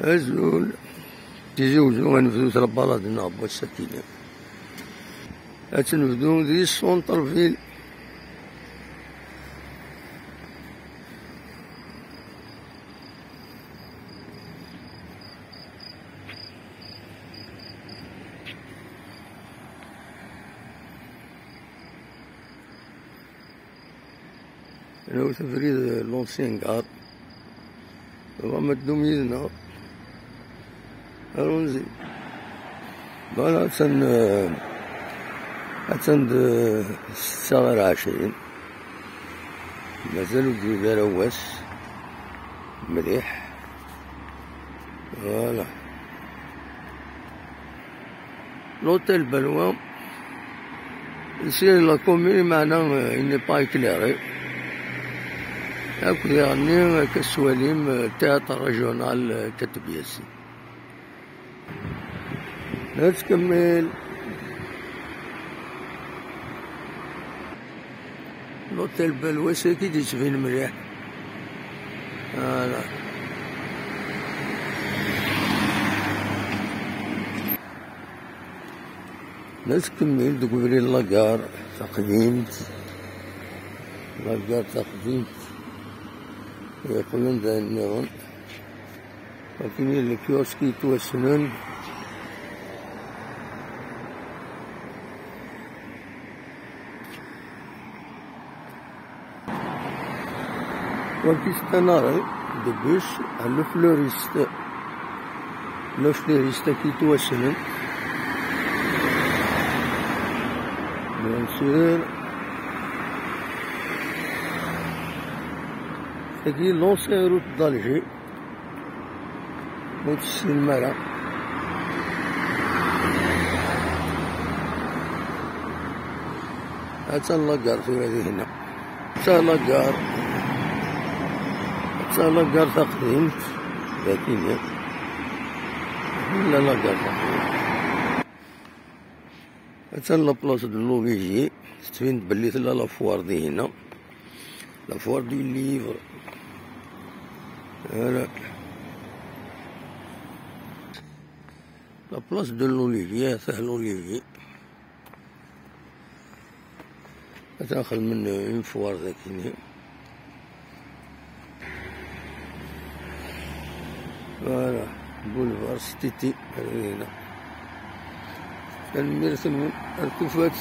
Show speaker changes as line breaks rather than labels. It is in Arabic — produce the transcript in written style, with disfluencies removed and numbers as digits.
أزول تيزوجو غنبدو تربالادنا با السكينة، أتنبدو دي السونطر فيل. لو تفريد لونسيان كار وما تدوم يدنا رونزي بالا أتند 26 مازالو ديال رواس مليح. فوالا لوتيل بلوان ici la commune maintenant il n'est pas éclairé. هاك يعني كسواليم تياتر ريجونال كتبياسي. نتكمل لوتيل بلواسي كي تيتبين مليح. فوالا نتكمل دكبري لاكار تقديمت يقولون ذا النظام، لكن الكيوسك يتوسنون والكيستاناري دبوس لو فلوريست كيتوسنون بيان سور. هادي لونسيان روت دالجي موت السلمارة. هاتا لاكار في هادي هنا، هاتا لاكار تقديمت لكن لا لاكار تقديمت. هاتا لابلاص دو لوفيجي تبين بلي تلا لافوار دي هنا، لافوار دو ليفر. فوالا لا بلاص دو لوليفي تاع لوليفي تاخذ من اون فوار ذاك. فوالا بولفار ستيتي هنا كنرسم الكوفات.